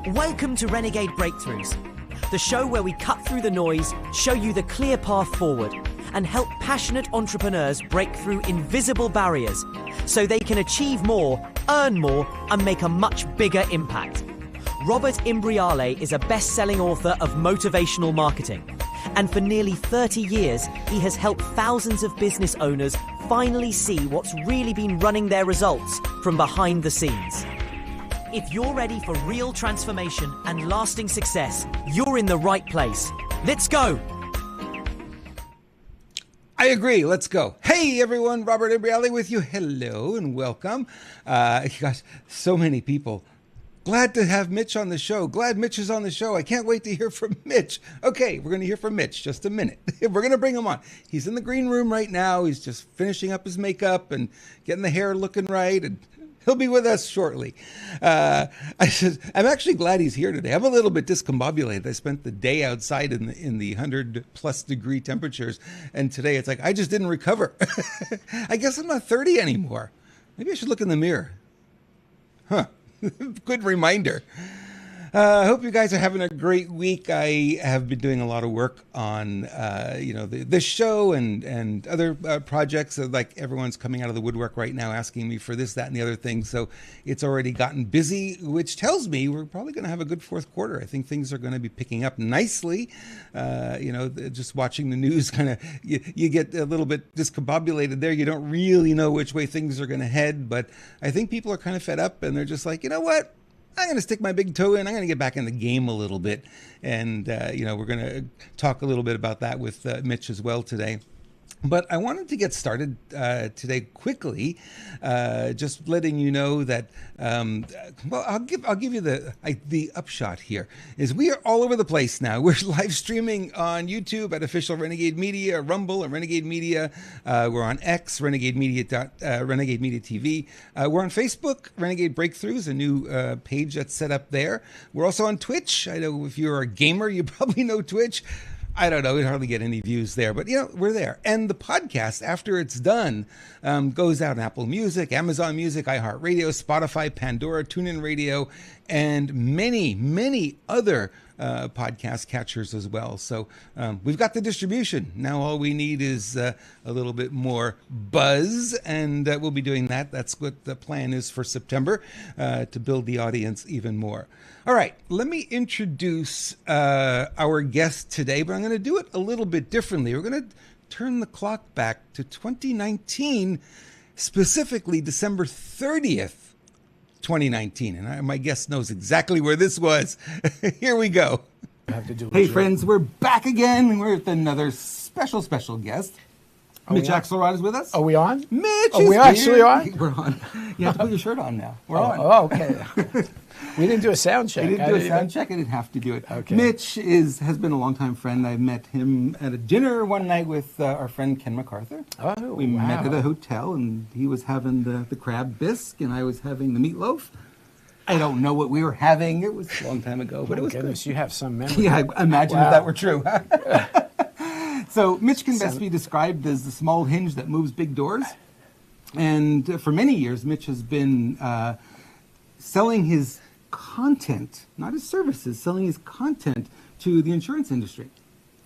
Welcome to Renegade Breakthroughs, the show where we cut through the noise, show you the clear path forward, and help passionate entrepreneurs break through invisible barriers so they can achieve more, earn more, and make a much bigger impact. Robert Imbriale is a best-selling author of motivational marketing, and for nearly 30 years, he has helped thousands of business owners finally see what's really been running their results from behind the scenes. If you're ready for real transformation and lasting success, you're in the right place. Let's go! I agree. Let's go. Hey, everyone. Robert Imbriale with you. Hello and welcome. Gosh, so many people. Glad to have Mitch on the show. Glad Mitch is on the show. I can't wait to hear from Mitch. Okay, we're going to hear from Mitch just a minute. We're going to bring him on. He's in the green room right now. He's just finishing up his makeup and getting the hair looking right, and he'll be with us shortly. I'm actually glad he's here today. I'm a little bit discombobulated. I spent the day outside in the 100+ degree temperatures, and today it's like I just didn't recover. I guess I'm not 30 anymore. Maybe I should look in the mirror. Huh. Good reminder. I hope you guys are having a great week. I have been doing a lot of work on, this show and other projects. Like everyone's coming out of the woodwork right now asking me for this, that, and the other thing. So it's already gotten busy, which tells me we're probably going to have a good fourth quarter. I think things are going to be picking up nicely. Just watching the news, kind of you get a little bit discombobulated there. You don't really know which way things are going to head. But I think people are kind of fed up, and they're just like, you know what? I'm going to stick my big toe in. I'm going to get back in the game a little bit. And, we're going to talk a little bit about that with Mitch as well today. But I wanted to get started today quickly, just letting you know that, I'll give you the upshot here, is we are all over the place now. We're live streaming on YouTube at Official Renegade Media, Rumble and Renegade Media. We're on X, Renegade Media TV. We're on Facebook, Renegade Breakthroughs, a new page that's set up there. We're also on Twitch. I know if you're a gamer, you probably know Twitch. I don't know. We hardly get any views there, but we're there. And the podcast, after it's done, goes out on Apple Music, Amazon Music, iHeartRadio, Spotify, Pandora, TuneIn Radio, and many, many other podcast catchers as well. So we've got the distribution. Now all we need is a little bit more buzz, and we'll be doing that. That's what the plan is for September, to build the audience even more. All right, let me introduce our guest today, but I'm going to do it a little bit differently. We're going to turn the clock back to 2019, specifically December 30th, 2019. And my guest knows exactly where this was. Here we go. Hey, friends, we're back again. We're with another special guest. Mitch Axelrod is with us. Are we on? Mitch Are we actually on? We're on. You have to put your shirt on now. We're on. Oh, okay. We didn't do a sound check. We didn't do a sound check. I didn't have to do it. Okay. Mitch has been a longtime friend. I met him at a dinner one night with our friend Ken MacArthur. Oh, we met at a hotel, and he was having the crab bisque, and I was having the meatloaf. I don't know what we were having. It was a long time ago, but it was goodness, good. You have some memory. Yeah, I imagine if that were true. So Mitch can best be described as the small hinge that moves big doors. And for many years, Mitch has been selling his content, not his services, selling his content to the insurance industry,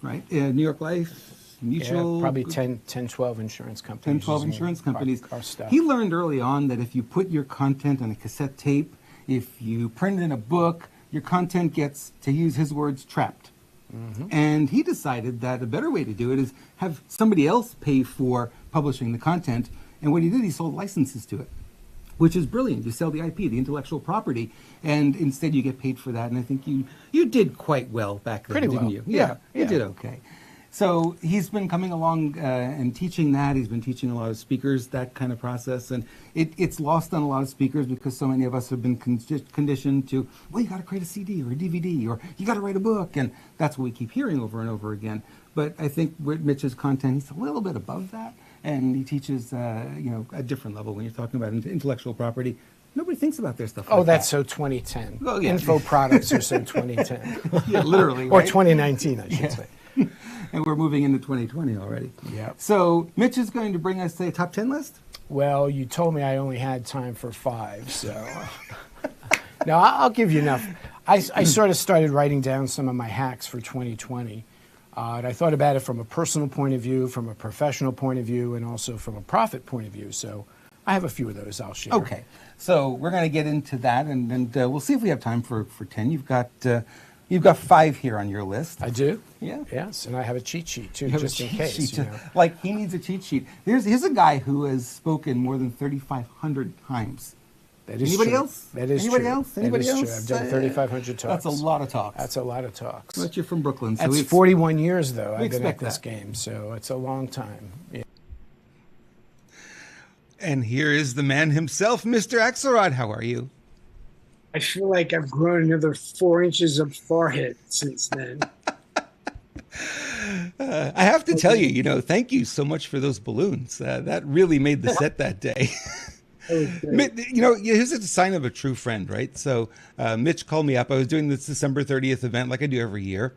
right? New York Life, Mutual. Yeah, probably 10, 12 insurance companies. 10, 12 insurance companies. Our stuff. He learned early on that if you put your content on a cassette tape, if you print it in a book, your content gets, to use his words, trapped. Mm-hmm. And he decided that a better way to do it is have somebody else pay for publishing the content. And what he did, he sold licenses to it, which is brilliant. You sell the IP, the intellectual property, and instead you get paid for that. And I think you did quite well back then, didn't you? Yeah, you did okay. So he's been coming along and teaching that. He's been teaching a lot of speakers that kind of process. And it's lost on a lot of speakers because so many of us have been conditioned to, well, you got to create a CD or a DVD, or you got to write a book. And that's what we keep hearing over and over again. But I think with Mitch's content, he's a little bit above that. And he teaches, a different level when you're talking about intellectual property. Nobody thinks about their stuff like that. Oh, that's so 2010. Well, yeah. Info products are so 2010. Yeah, literally. Or right? 2019, I should say. And we're moving into 2020 already. Yeah. So Mitch is going to bring us a top 10 list? Well, you told me I only had time for 5, so... No, I'll give you enough. I sort of started writing down some of my hacks for 2020. And I thought about it from a personal point of view, from a professional point of view, and also from a profit point of view. So I have a few of those I'll share. Okay, so we're going to get into that, and we'll see if we have time for 10. You've got 5 here on your list. I do? Yeah. Yes, and I have a cheat sheet, too, You have just a in cheat case. sheet You to- know. Like, he needs a cheat sheet. Here's a guy who has spoken more than 3,500 times. That is Anybody true. else? That is Anybody true. else? That Anybody is true. else? I've done 3,500 talks. That's a lot of talks. That's a lot of talks. But you're from Brooklyn, so That's we 41 years, though, we I've been at expect this that. game, so it's a long time. Yeah. And here is the man himself, Mr. Axelrod. How are you? I feel like I've grown another 4 inches of forehead since then. I have to tell you, thank you so much for those balloons. That really made the set that day. Here's a sign of a true friend, right? So Mitch called me up. I was doing this December 30th event like I do every year.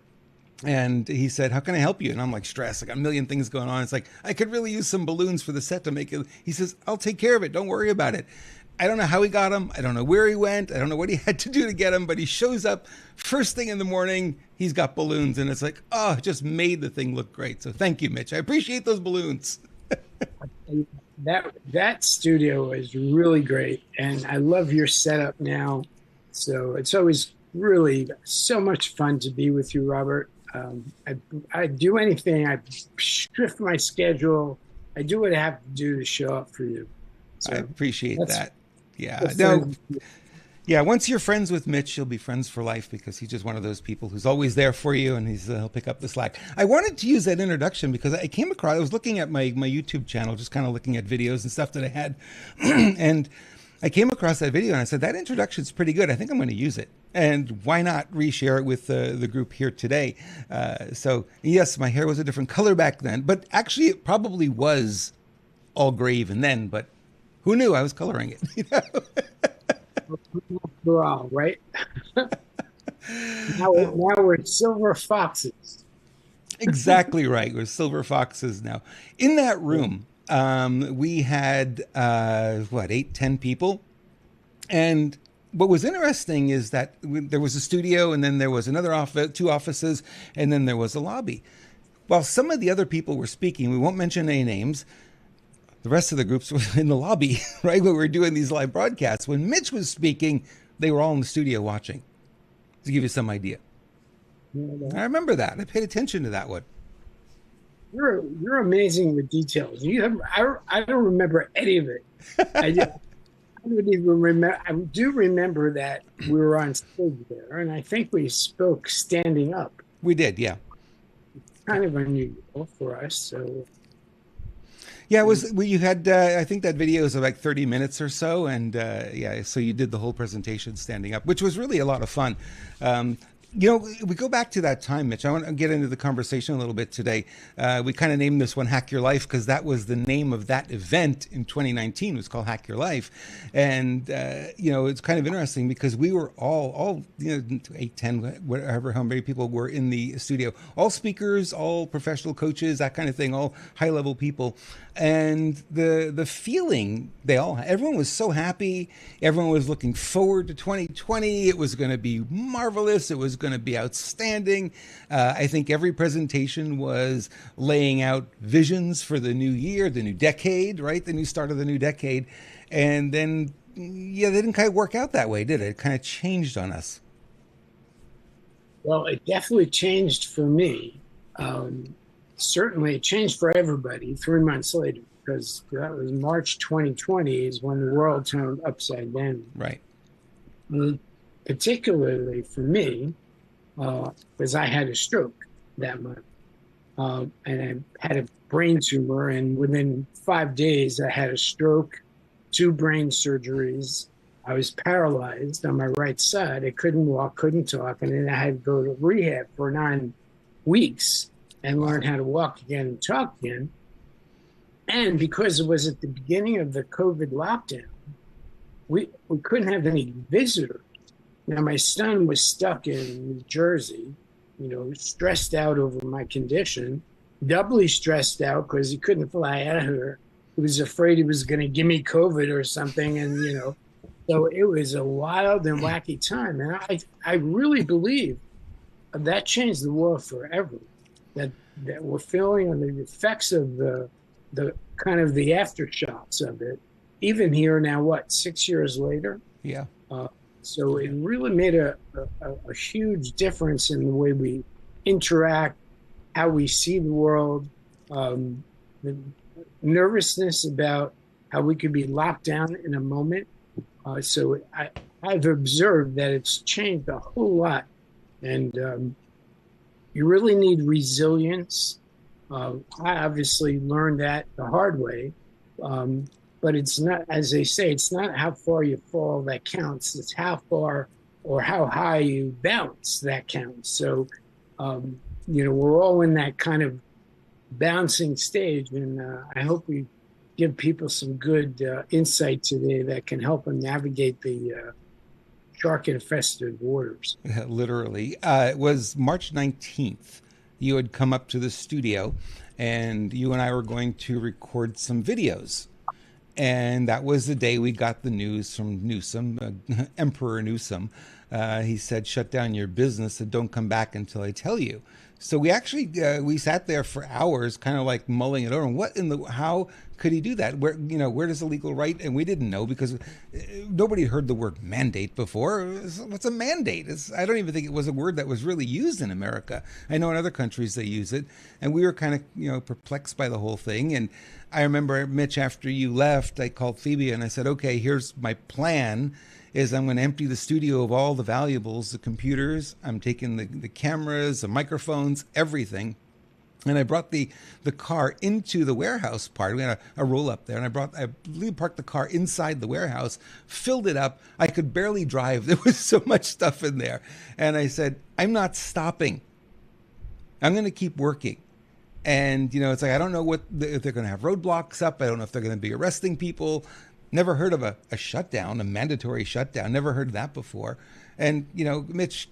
And he said, how can I help you? And I'm like, stressed. I got a million things going on. It's like, I could really use some balloons for the set to make it. He says, I'll take care of it. Don't worry about it. I don't know how he got them. I don't know where he went. I don't know what he had to do to get them, but he shows up first thing in the morning. He's got balloons, and it's like, oh, it just made the thing look great. So thank you, Mitch. I appreciate those balloons. That studio is really great, and I love your setup now. So it's always really so much fun to be with you, Robert. I do anything. I shift my schedule. I do what I have to do to show up for you. So I appreciate that. Yeah. that's No. friends. Yeah. Once you're friends with Mitch, you'll be friends for life because he's just one of those people who's always there for you, and he'll pick up the slack. I wanted to use that introduction because I came across. I was looking at my YouTube channel, just kind of looking at videos and stuff that I had, and I came across that video and I said that introduction's pretty good. I think I'm going to use it, and why not reshare it with the group here today? So yes, my hair was a different color back then, but actually it probably was all gray even then. But who knew I was coloring it? We're all right. now we're silver foxes. Exactly right. We're silver foxes now. In that room, we had 8, 10 people, and what was interesting is that there was a studio, and then there was another office, 2 offices, and then there was a lobby. While some of the other people were speaking, we won't mention any names. The rest of the groups were in the lobby, right, when we were doing these live broadcasts. When Mitch was speaking, they were all in the studio watching, to give you some idea. I remember that. I paid attention to that one. You're amazing with details. I don't remember any of it. I don't even remember. I do remember that we were on stage there, and I think we spoke standing up. We did, yeah. Kind of unusual for us. So Yeah, it was. You had, I think that video is like 30 minutes or so, and so you did the whole presentation standing up, which was really a lot of fun. We go back to that time, Mitch. I want to get into the conversation a little bit today. We kind of named this one Hack Your Life because that was the name of that event in 2019. It was called Hack Your Life. And, it's kind of interesting because we were all 8, 10, whatever, how many people were in the studio, all speakers, all professional coaches, that kind of thing, all high level people. And the feeling everyone was so happy. Everyone was looking forward to 2020. It was going to be marvelous. It was going to be outstanding. I think every presentation was laying out visions for the new year, the new decade, right? The new start of the new decade. And then, they didn't quite work out that way, did it? It kind of changed on us. well, it definitely changed for me. Certainly it changed for everybody 3 months later, because that was March 2020 is when the world turned upside down. Right. Particularly for me, because I had a stroke that month. And I had a brain tumor, and within 5 days I had a stroke, 2 brain surgeries. I was paralyzed on my right side. I couldn't walk, couldn't talk, and then I had to go to rehab for 9 weeks and learn how to walk again and talk again. And because it was at the beginning of the COVID lockdown, we couldn't have any visitors. Now, my son was stuck in New Jersey, stressed out over my condition, doubly stressed out because he couldn't fly out of here. He was afraid he was going to give me COVID or something. And, So it was a wild and wacky time. And I really believe that changed the world forever. That that we're feeling on the effects of the kind of the aftershocks of it, even here now, what, 6 years later? Yeah. Uh, so it really made a huge difference in the way we interact, how we see the world, the nervousness about how we could be locked down in a moment. So I've observed that it's changed a whole lot. And you really need resilience. I obviously learned that the hard way. But it's not, as they say, it's not how far you fall that counts. It's how far or how high you bounce that counts. So, we're all in that kind of bouncing stage. And I hope we give people some good insight today that can help them navigate the shark-infested waters. Literally. It was March 19th. You had come up to the studio, and you and I were going to record some videos. And that was the day we got the news from Newsom, Emperor Newsom. He said, shut down your business and don't come back until I tell you. So we actually, we sat there for hours, kind of like mulling it over. And how could he do that? Where does the legal right? And we didn't know because nobody heard the word mandate before. What's a mandate? I don't even think it was a word that was really used in America. I know in other countries they use it. And we were kind of, perplexed by the whole thing. And I remember, Mitch, after you left, I called Phoebe and I said, okay, here's my plan. Is I'm going to empty the studio of all the valuables, the computers. I'm taking the cameras, the microphones, everything. And I brought the car into the warehouse part. We had a roll up there. And I parked the car inside the warehouse, filled it up. I could barely drive. There was so much stuff in there. And I said, I'm not stopping. I'm going to keep working. And, it's like, I don't know if they're going to have roadblocks up. I don't know if they're going to be arresting people. Never heard of a shutdown, a mandatory shutdown. Never heard of that before. And, Mitch,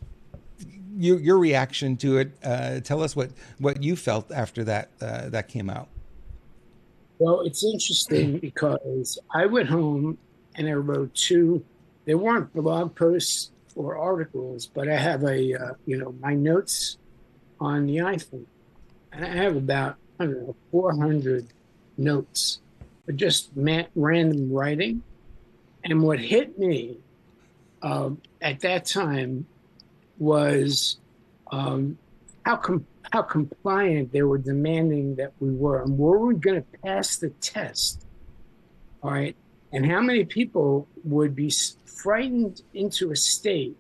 your reaction to it, tell us what you felt after that came out. Well, it's interesting because I went home and I wrote they weren't blog posts or articles, but I have my notes on the iPhone. And I have about, 400 notes. But just random writing. And what hit me at that time was how compliant they were demanding that we were, and were we going to pass the test? All right, and how many people would be frightened into a state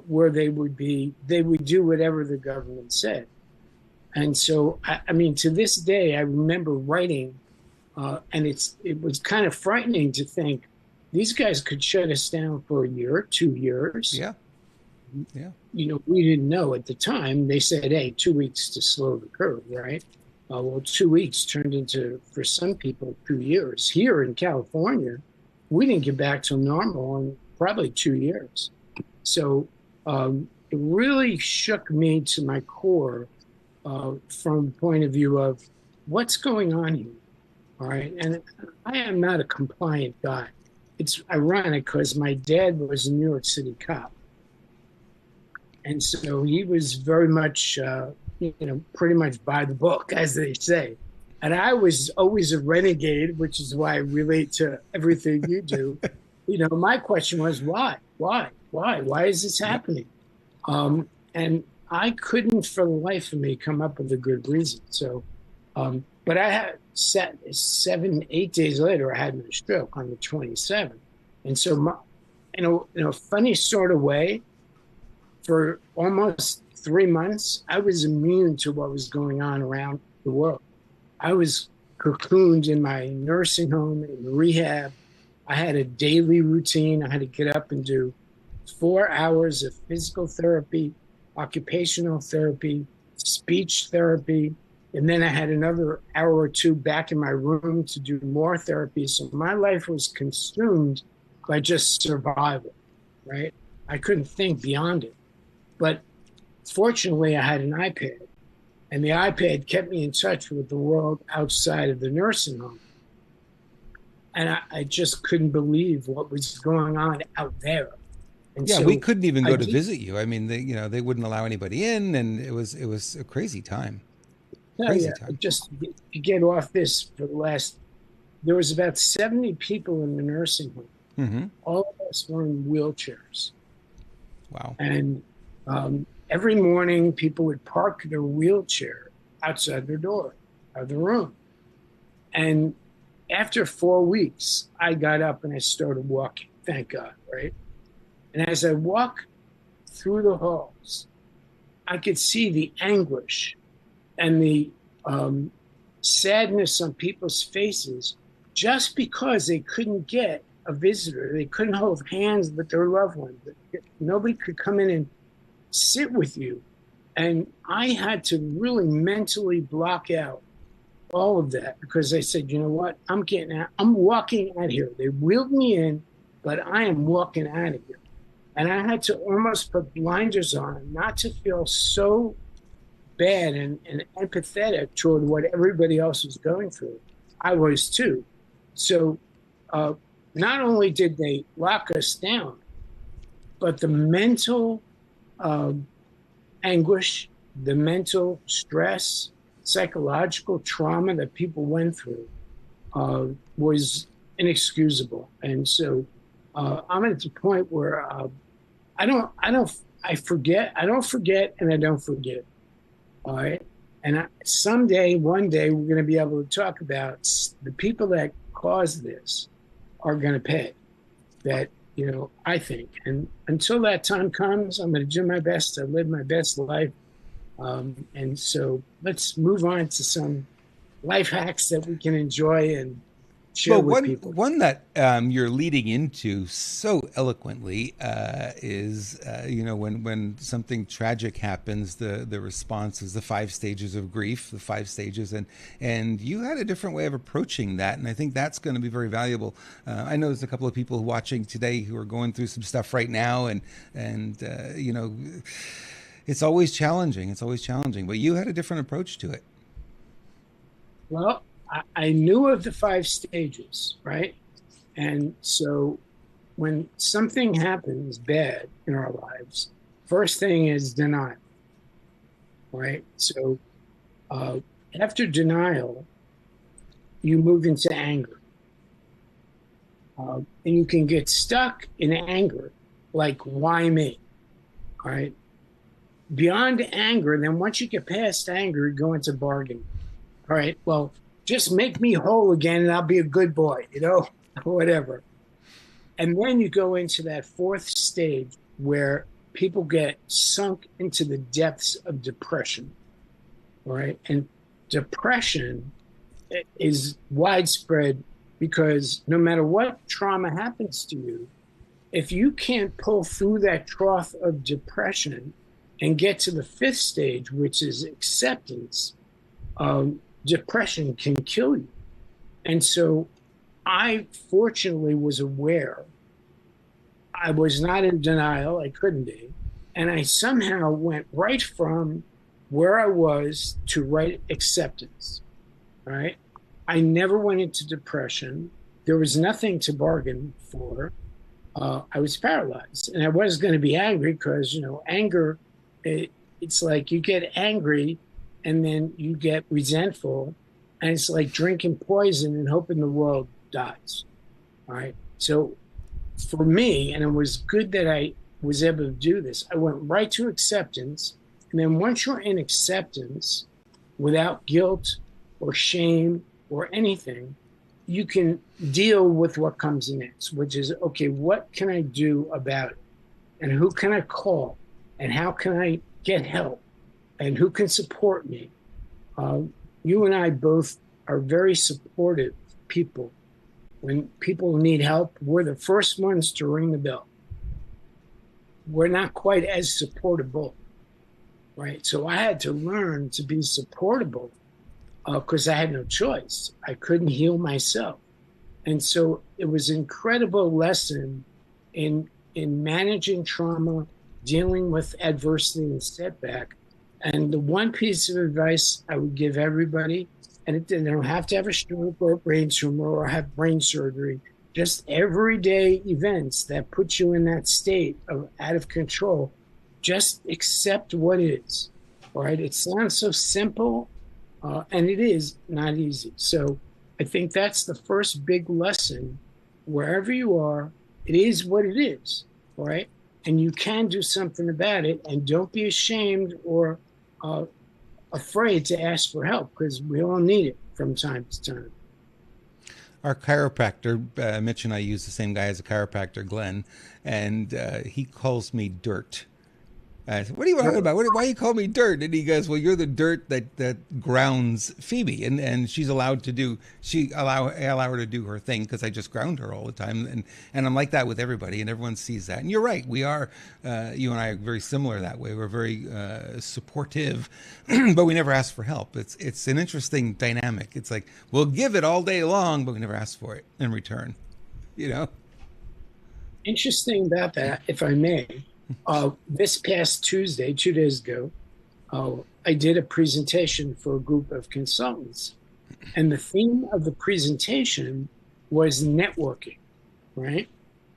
where they would do whatever the government said. And so, I mean, to this day, I remember writing. And it was kind of frightening to think these guys could shut us down for a year, 2 years. Yeah. We didn't know at the time. They said, hey, 2 weeks to slow the curve, right? Well, 2 weeks turned into, for some people, 2 years. Here in California, we didn't get back to normal in probably 2 years. So it really shook me to my core from the point of view of what's going on here. All right. And I am not a compliant guy. It's ironic because my dad was a New York City cop. And so he was very much, pretty much by the book, as they say. And I was always a renegade, which is why I relate to everything you do. My question was, why? Why is this happening? And I couldn't for the life of me come up with a good reason. So, but I had 8 days later, I had my stroke on the 27th. And so, in a funny sort of way, for almost 3 months, I was immune to what was going on around the world. I was cocooned in my nursing home, in rehab. I had a daily routine. I had to get up and do 4 hours of physical therapy, occupational therapy, speech therapy. And then I had another hour or two back in my room to do more therapy. So my life was consumed by just survival, right? I couldn't think beyond it. But fortunately, I had an iPad. And the iPad kept me in touch with the world outside of the nursing home. and I just couldn't believe what was going on out there. And Yeah, so we couldn't even I go to did, visit you. I mean, they wouldn't allow anybody in, and it was a crazy time. tell Crazy you, time. just to get off this for the last, there was about 70 people in the nursing home. Mm-hmm. All of us were in wheelchairs. Wow. And every morning, people would park their wheelchair outside their door of the room. And after 4 weeks, I got up and I started walking, thank God, right? And as I walked through the halls, I could see the anguish and the sadness on people's faces just because they couldn't get a visitor. They couldn't hold hands with their loved ones. Nobody could come in and sit with you. And I had to really mentally block out all of that because I said, you know what? I'm getting out. I'm walking out of here. They wheeled me in, but I am walking out of here. And I had to almost put blinders on not to feel so bad and empathetic toward what everybody else was going through. I was too. So not only did they lock us down, but the mental anguish, the mental stress, psychological trauma that people went through was inexcusable. And so I'm at the point where I don't forget, and I don't forget. All right. And someday, one day, we're going to be able to talk about the people that caused this are going to pay. That, I think. And until that time comes, I'm going to do my best to live my best life. And so let's move on to some life hacks that we can enjoy and share with people. One that you're leading into so eloquently is, when something tragic happens, the response is the 5 stages of grief, the 5 stages, and you had a different way of approaching that, and I think that's going to be very valuable. I know there's a couple of people watching today who are going through some stuff right now, and it's always challenging. It's always challenging, but you had a different approach to it. Well, I knew of the 5 stages, right? And so when something happens bad in our lives, first thing is denial, right? So after denial, you move into anger. And you can get stuck in anger, like, why me? All right? Beyond anger, then once you get past anger, you go into bargaining. All right, well, just make me whole again and I'll be a good boy, whatever. And then you go into that 4th stage where people get sunk into the depths of depression, all right? And depression is widespread because no matter what trauma happens to you, if you can't pull through that trough of depression and get to the 5th stage, which is acceptance, depression can kill you. And so I fortunately was aware. I was not in denial. I couldn't be. And I somehow went right from where I was to right acceptance, right? I never went into depression. There was nothing to bargain for. I was paralyzed. And I was going to be angry because, anger, it's like you get angry and then you get resentful, and it's like drinking poison and hoping the world dies. All right. So for me, and it was good that I was able to do this, I went right to acceptance. And then once you're in acceptance, without guilt or shame or anything, you can deal with what comes next, which is, okay, what can I do about it? And who can I call? And how can I get help? And who can support me? You and I both are very supportive people. When people need help, we're the first ones to ring the bell. We're not quite as supportable, right? So I had to learn to be supportable because I had no choice. I couldn't heal myself. And so it was an incredible lesson in managing trauma, dealing with adversity and setback. And the one piece of advice I would give everybody, and they don't have to have a stroke or a brain tumor or have brain surgery. Just everyday events that put you in that state of out of control. Just accept what is. All right. It sounds so simple, and it is not easy. So I think that's the first big lesson. Wherever you are, it is what it is. All right. And you can do something about it. And don't be ashamed or afraid to ask for help, because we all need it from time to time. Our chiropractor, Mitch and I use the same guy as a chiropractor, Glenn, and he calls me Dirt. I said, what are you talking about? Why you call me Dirt? And he goes, well, you're the dirt that grounds Phoebe, and she's allowed to do. I allow her to do her thing because I just ground her all the time, and I'm like that with everybody, and everyone sees that. And you're right, we are. You and I are very similar that way. We're very supportive, but we never ask for help. It's an interesting dynamic. It's like we'll give it all day long, but we never ask for it in return. You know. Interesting about that, if I may. This past Tuesday, 2 days ago, I did a presentation for a group of consultants. And the theme of the presentation was networking, right?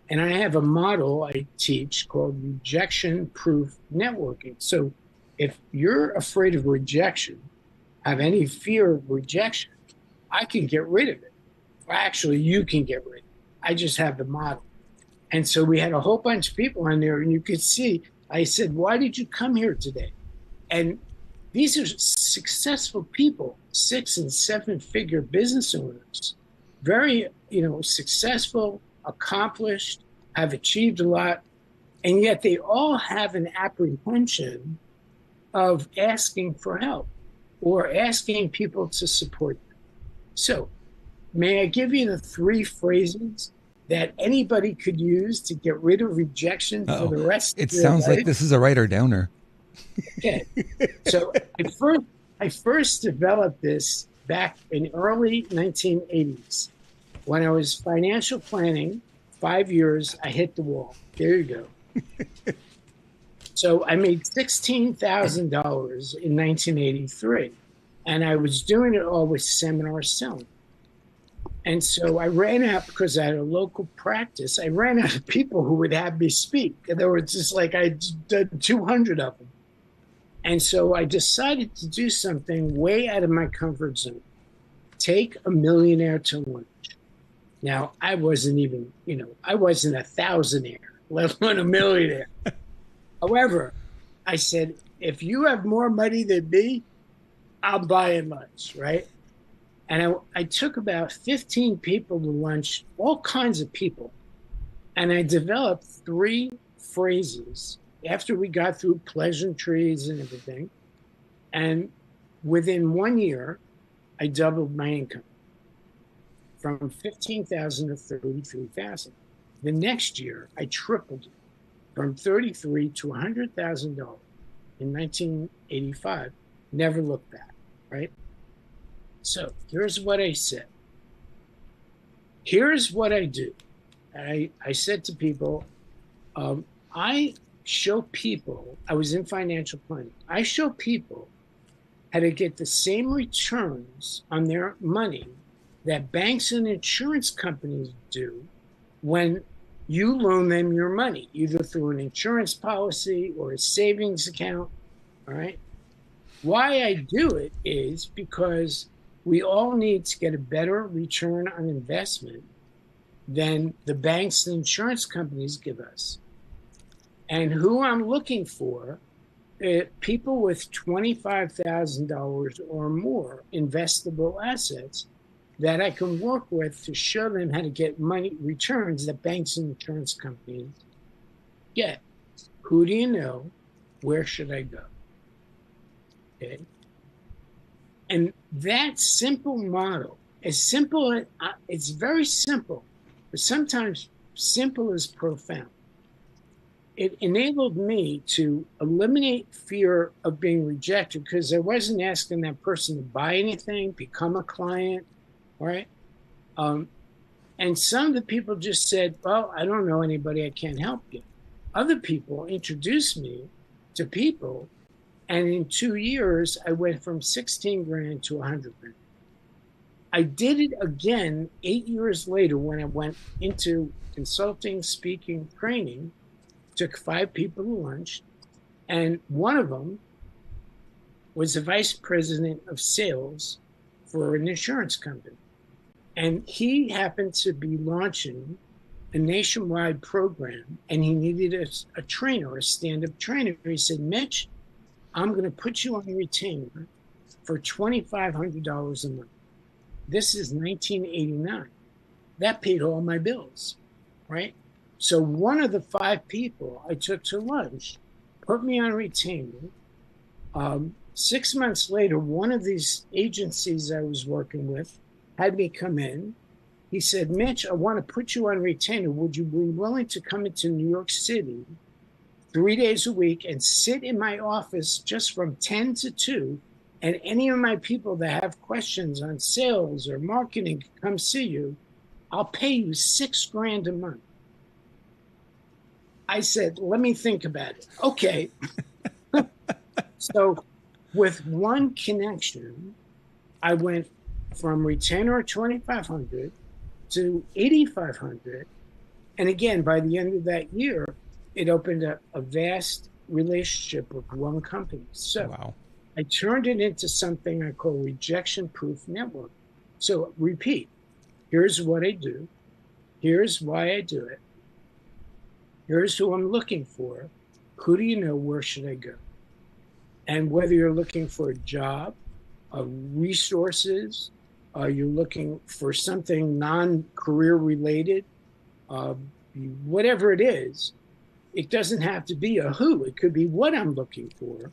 And I have a model I teach called rejection-proof networking. So if you're afraid of rejection, have any fear of rejection, I can get rid of it. Or actually, you can get rid of it. I just have the model. And so we had a whole bunch of people on there, and you could see, I said, why did you come here today? And these are successful people, 6- and 7-figure business owners, very, successful, accomplished, have achieved a lot. And yet they all have an apprehension of asking for help or asking people to support them. So may I give you the 3 phrases that anybody could use to get rid of rejection for the rest of their life? It sounds like this is a writer downer. Okay. So I first developed this back in early 1980s. When I was financial planning, 5 years, I hit the wall. There you go. So I made $16,000 in 1983. And I was doing it all with seminar selling. And so I ran out, because I had a local practice, I ran out of people who would have me speak. And there were just like, I did 200 of them. And so I decided to do something way out of my comfort zone. Take a millionaire to lunch. Now, I wasn't even, I wasn't a thousandaire, let alone a millionaire. However, I said, if you have more money than me, I'm buying lunch, right? And I took about 15 people to lunch, all kinds of people. And I developed 3 phrases after we got through pleasantries and everything. And within 1 year, I doubled my income from $15,000 to $33,000. The next year, I tripled it from $33,000 to $100,000 in 1985. Never looked back, right? So here's what I said. Here's what I do. I said to people, I show people, I was in financial planning, I show people how to get the same returns on their money that banks and insurance companies do when you loan them your money, either through an insurance policy or a savings account, all right? Why I do it is because we all need to get a better return on investment than the banks and insurance companies give us. And who I'm looking for, people with $25,000 or more investable assets that I can work with to show them how to get money returns that banks and insurance companies get. Who do you know? Where should I go? Okay. And that simple model, it's very simple, but sometimes simple is profound. It enabled me to eliminate fear of being rejected, because I wasn't asking that person to buy anything, become a client, right? And some of the people just said, well, I don't know anybody, I can't help you. Other people introduced me to people, and in 2 years, I went from 16 grand to 100 grand. I did it again 8 years later when I went into consulting, speaking, training, took 5 people to lunch, and one of them was the vice president of sales for an insurance company. And he happened to be launching a nationwide program, and he needed a trainer, a stand-up trainer. He said, Mitch, I'm going to put you on retainer for $2,500 a month. This is 1989. That paid all my bills, right? So one of the 5 people I took to lunch put me on retainer. 6 months later, one of these agencies I was working with had me come in. He said, Mitch, I want to put you on retainer. Would you be willing to come into New York City 3 days a week and sit in my office just from 10 to 2? And any of my people that have questions on sales or marketing can come see you. I'll pay you $6,000 a month. I said, let me think about it. Okay. So with one connection, I went from retainer 2,500 to 8,500. And again, by the end of that year, it opened up a vast relationship with one company. So Wow. I turned it into something I call rejection-proof network. So repeat, here's what I do. Here's why I do it. Here's who I'm looking for. Who do you know? Where should I go? And whether you're looking for a job, resources, you're looking for something non-career related, whatever it is, it doesn't have to be a who. It could be what I'm looking for.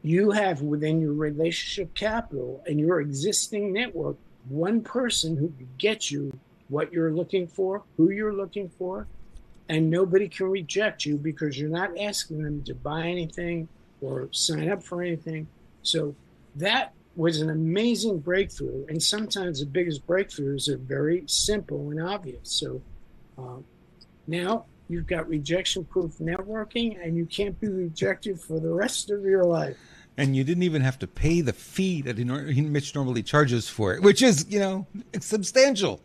You have within your relationship capital and your existing network, one person who can get you what you're looking for, who you're looking for, and nobody can reject you because you're not asking them to buy anything or sign up for anything. So that was an amazing breakthrough. And sometimes the biggest breakthroughs are very simple and obvious. So now you've got rejection-proof networking, and you can't be rejected for the rest of your life. And you didn't even have to pay the fee that Mitch normally charges for it, which is, it's substantial.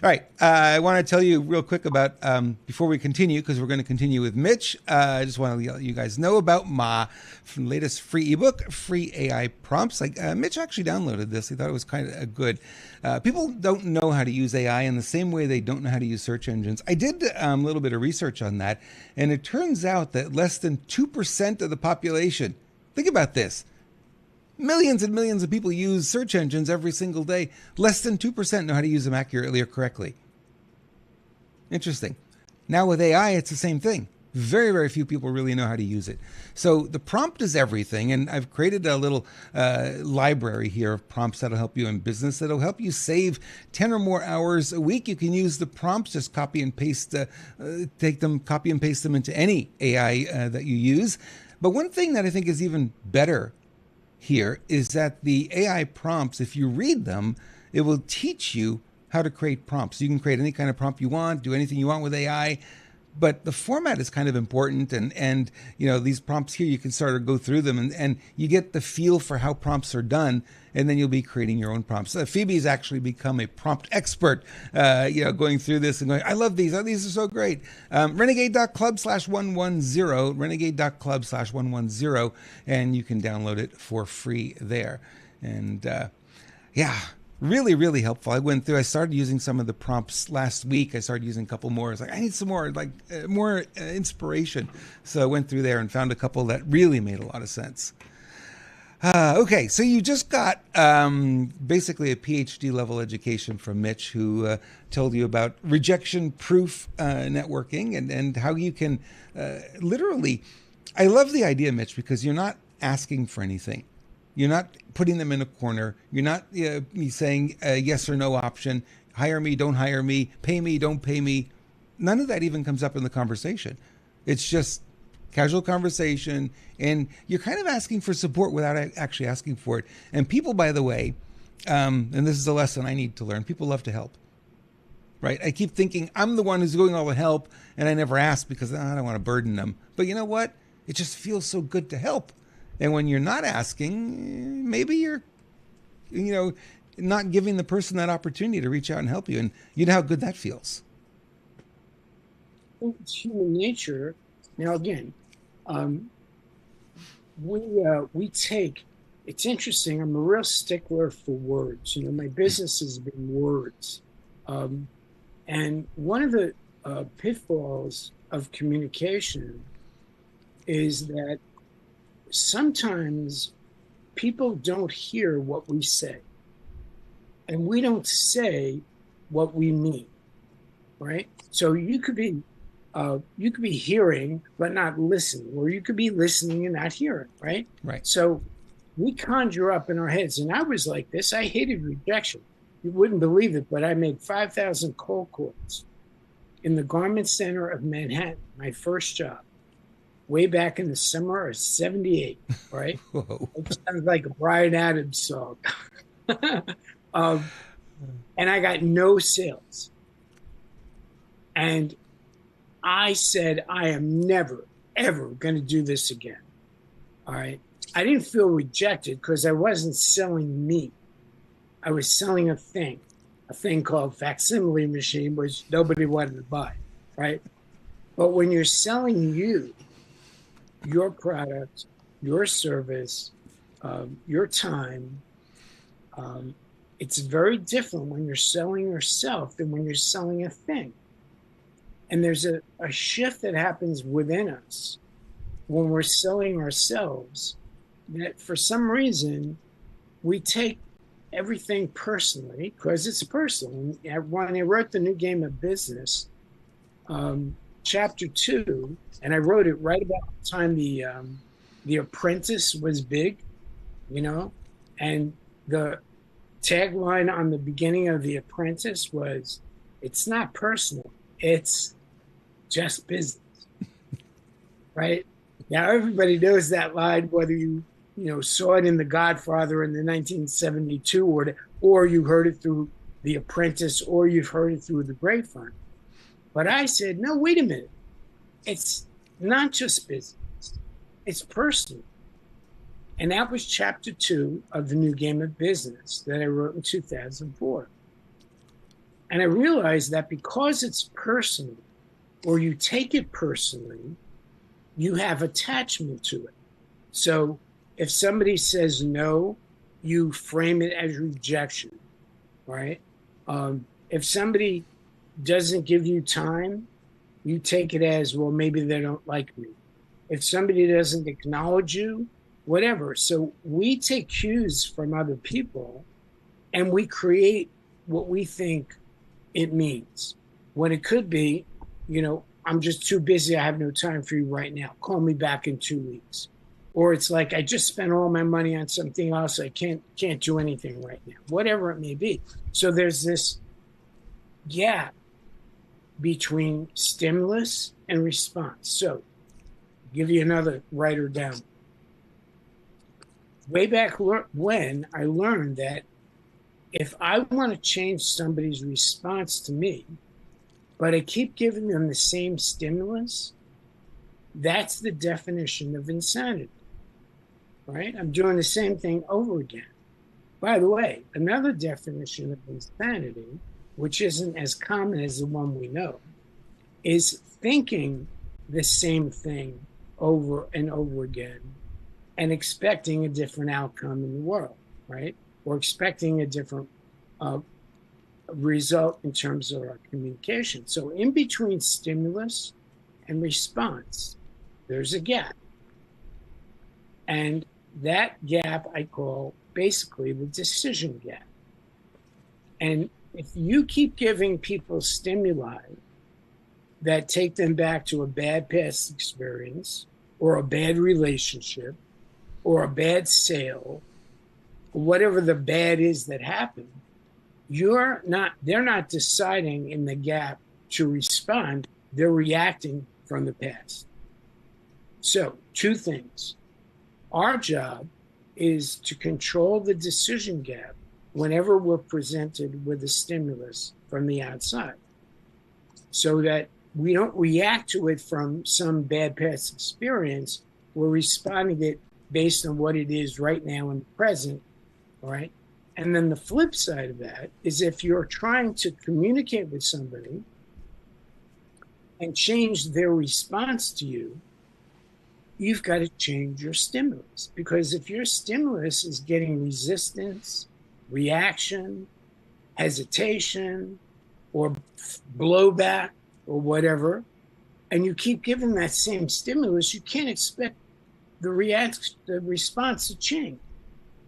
All right. I want to tell you real quick about, before we continue, because we're going to continue with Mitch, I just want to let you guys know about Ma, from the latest free ebook, Free AI Prompts. Mitch actually downloaded this. He thought it was kind of good. People don't know how to use AI in the same way they don't know how to use search engines. I did a little bit of research on that, and it turns out that less than 2% of the population, think about this, millions and millions of people use search engines every single day. Less than 2% know how to use them accurately or correctly. Interesting. Now with AI, it's the same thing. Very, very few people really know how to use it. So the prompt is everything. And I've created a little library here of prompts that'll help you in business, that'll help you save 10 or more hours a week. You can use the prompts, just copy and paste, copy and paste them into any AI that you use. But one thing that I think is even better here is that the AI prompts, if you read them, it will teach you how to create prompts. You can create any kind of prompt you want, do anything you want with AI, but the format is kind of important. And these prompts here, you can sort of go through them and you get the feel for how prompts are done, and then you'll be creating your own prompts. Phoebe's actually become a prompt expert, going through this and going, I love these. Oh, these are so great. Renegade.club/110, renegade.club/110, and you can download it for free there. And really, really helpful. I started using some of the prompts last week. I started using a couple more. I was like, I need some more, more inspiration. So I went through there and found a couple that really made a lot of sense. Okay, so you just got basically a PhD level education from Mitch, who told you about rejection-proof networking and how you can literally, I love the idea, Mitch, because you're not asking for anything. You're not putting them in a corner. You're not saying a yes or no option, hire me, don't hire me, pay me, don't pay me. None of that even comes up in the conversation. It's just casual conversation, and you're kind of asking for support without actually asking for it. And people, by the way, and this is a lesson I need to learn, people love to help, right? I keep thinking I'm the one who's doing all the help, and I never ask because I don't want to burden them. But you know what? It just feels so good to help. And when you're not asking, maybe you're, not giving the person that opportunity to reach out and help you. And you know how good that feels. It's human nature. Now, again, we take. It's interesting. I'm a real stickler for words. You know, my business has been words, and one of the pitfalls of communication is that sometimes people don't hear what we say, and we don't say what we mean, right? So you could be hearing but not listening, or you could be listening and not hearing, right? Right. So we conjure up in our heads, and I was like this. I hated rejection. You wouldn't believe it, but I made 5,000 cold calls in the garment center of Manhattan, my first job, way back in the summer of '78, right? Whoa. It sounds like a Bryan Adams song. And I got no sales. And I said, I am never, ever going to do this again. All right. I didn't feel rejected because I wasn't selling me. I was selling a thing called facsimile machine, which nobody wanted to buy, right? But when you're selling you, your product, your service, your time, it's very different when you're selling yourself than when you're selling a thing. And there's a shift that happens within us when we're selling ourselves that for some reason we take everything personally because it's personal. When I wrote the New Game of Business, chapter 2, and I wrote it right about the time the Apprentice was big, you know, and the tagline on the beginning of The Apprentice was, "It's not personal, it's just business." Right? Now everybody knows that line, whether you saw it in The Godfather in the 1972 or you heard it through The Apprentice, or you've heard it through the grapevine. But I said, no, wait a minute. It's not just business. It's personal. And that was chapter 2 of the New Game of Business that I wrote in 2004. And I realized that because it's personal, or you take it personally, you have attachment to it. So if somebody says no, you frame it as rejection, right? If somebody doesn't give you time, you take it as, well, maybe they don't like me. If somebody doesn't acknowledge you, whatever. So we take cues from other people and we create what we think it means. When it could be, I'm just too busy. I have no time for you right now. Call me back in 2 weeks. Or it's like, I just spent all my money on something else. I can't do anything right now, whatever it may be. So there's this gap between stimulus and response. So I'll give you another writer down. Way back when I learned that if I want to change somebody's response to me, but I keep giving them the same stimulus, that's the definition of insanity, right? I'm doing the same thing over again. By the way, another definition of insanity, which isn't as common as the one we know, is thinking the same thing over and over again and expecting a different outcome in the world, right? Or expecting a different result in terms of our communication. So in between stimulus and response, there's a gap. And that gap I call basically the decision gap. And if you keep giving people stimuli that take them back to a bad past experience or a bad relationship or a bad sale, whatever the bad is that happened, they're not deciding in the gap to respond. They're reacting from the past. So 2 things. Our job is to control the decision gap whenever we're presented with a stimulus from the outside, so that we don't react to it from some bad past experience. We're responding it based on what it is right now in the present, all right? And then the flip side of that is if you're trying to communicate with somebody and change their response to you, you've got to change your stimulus. Because if your stimulus is getting resistance, reaction, hesitation, or blowback, or whatever, and you keep giving that same stimulus, you can't expect the response to change.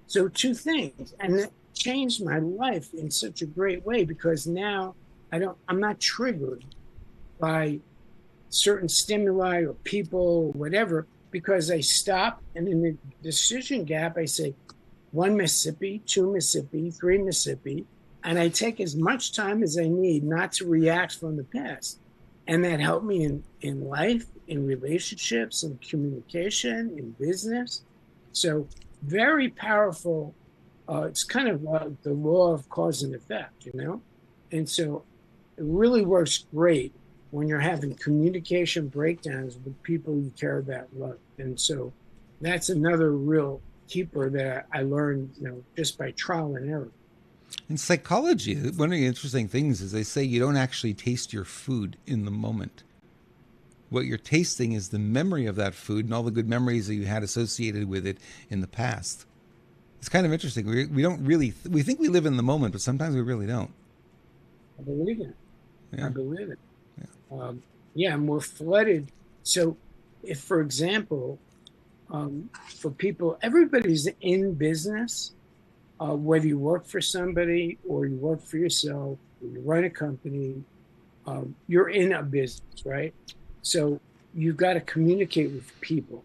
So two things, and it changed my life in such a great way, because now I'm not triggered by certain stimuli or people or whatever, because I stop, and in the decision gap, I say 1 Mississippi, 2 Mississippi, 3 Mississippi, and I take as much time as I need not to react from the past. And that helped me in life, in relationships, in communication, in business. So very powerful. It's kind of the law of cause and effect, you know? And so it really works great when you're having communication breakdowns with people you care about, love. And so that's another real keeper that I learned, you know, just by trial and error. In psychology, one of the interesting things is they say you don't actually taste your food in the moment. What you're tasting is the memory of that food and all the good memories that you had associated with it in the past. It's kind of interesting. We don't really, we think we live in the moment, but sometimes we really don't. I believe it. Yeah. I believe it. Yeah, and we're flooded. So if, for example, for people, everybody's in business, whether you work for somebody or you work for yourself, or you run a company, you're in a business, right? So you've got to communicate with people.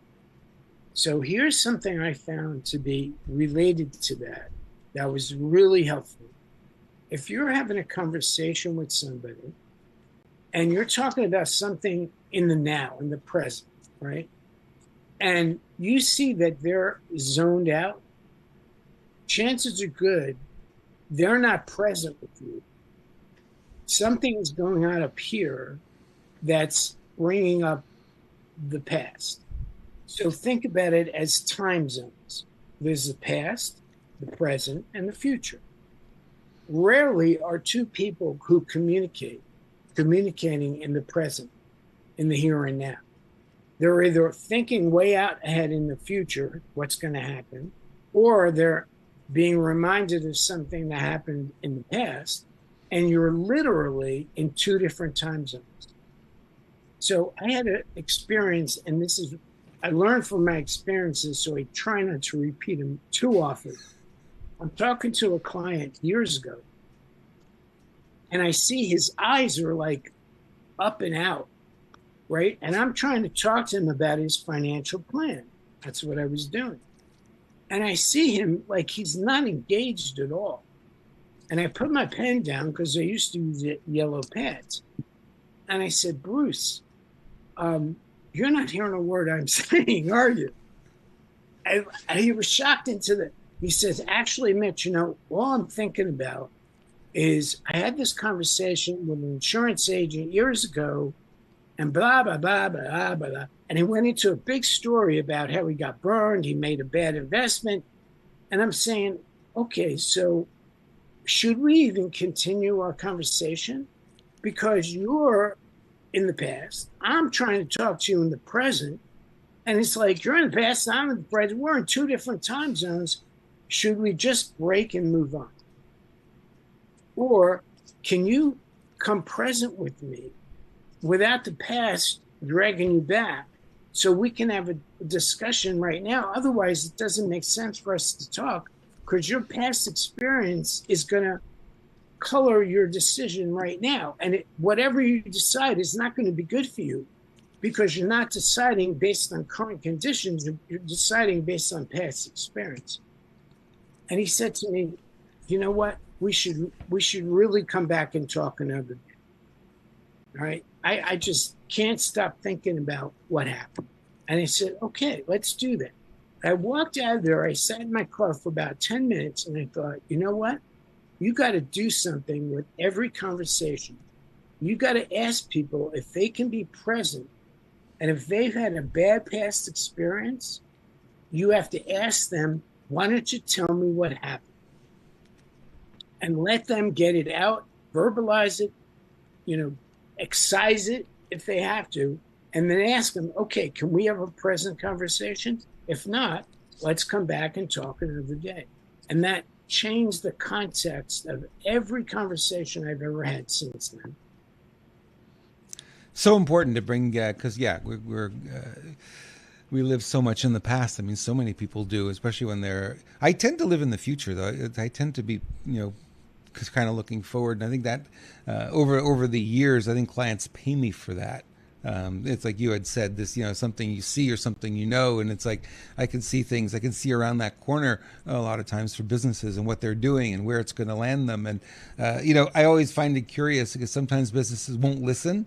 So here's something I found to be related to that was really helpful. If you're having a conversation with somebody and you're talking about something in the now, in the present, right? And you see that they're zoned out, chances are good they're not present with you. Something is going on up here that's bringing up the past. So think about it as time zones. There's the past, the present, and the future. Rarely are two people who communicating in the present, in the here and now. They're either thinking way out ahead in the future, what's going to happen, or they're being reminded of something that happened in the past, and you're literally in two different time zones. So I had an experience, and I learned from my experiences, so I try not to repeat them too often. I'm talking to a client years ago, and I see his eyes are like up and out, right? And I'm trying to talk to him about his financial plan. That's what I was doing. And I see him like he's not engaged at all. And I put my pen down because I used to use yellow pads. And I said, Bruce, you're not hearing a word I'm saying, are you? And he was shocked he says, actually, Mitch, all I'm thinking about is I had this conversation with an insurance agent years ago, and blah, blah, blah, blah, blah, blah. And he went into a big story about how he got burned, he made a bad investment. And I'm saying, okay, so should we even continue our conversation? Because you're in the past, I'm trying to talk to you in the present. And it's like, you're in the past, I'm in the present. We're in two different time zones. Should we just break and move on? Or can you come present with me without the past dragging you back, so we can have a discussion right now? Otherwise, it doesn't make sense for us to talk, because your past experience is going to color your decision right now. And whatever you decide is not going to be good for you, because you're not deciding based on current conditions, you're deciding based on past experience. And he said to me, you know what? We should really come back and talk another day. All right. I just can't stop thinking about what happened. And I said, okay, let's do that. I walked out of there. I sat in my car for about 10 minutes, and I thought, you know what? You got to do something with every conversation. You got to ask people if they can be present. And if they've had a bad past experience, you have to ask them, why don't you tell me what happened? and let them get it out, verbalize it, excise it if they have to, and then ask them, okay, can we have a present conversation? If not, let's come back and talk another day. And that changed the context of every conversation I've ever had since then. So important to bring, because we live so much in the past. I mean, so many people do, especially when I tend to live in the future, though. I tend to be, kind of looking forward. And I think that over the years, I think clients pay me for that. It's like you had said, this, something you see or something and it's like I can see things. I can see around that corner a lot of times for businesses and what they're doing and where it's going to land them. And, I always find it curious because sometimes businesses won't listen.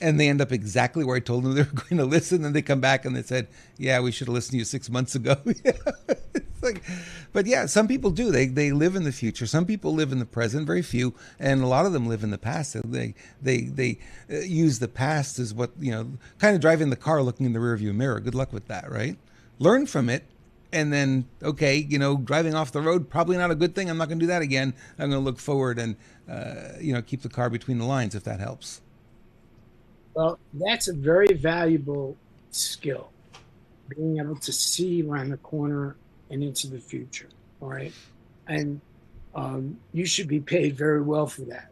And they end up exactly where I told them they were going to listen. And they come back and they said, yeah, we should have listened to you 6 months ago. It's like, but yeah, some people do. They live in the future. Some people live in the present, very few. And a lot of them live in the past. They use the past as what, kind of driving the car, looking in the rearview mirror. Good luck with that, right? Learn from it. And then, okay, driving off the road, probably not a good thing. I'm not going to do that again. I'm going to look forward and, keep the car between the lines, if that helps. Well, that's a very valuable skill, being able to see around the corner and into the future, all right? And you should be paid very well for that,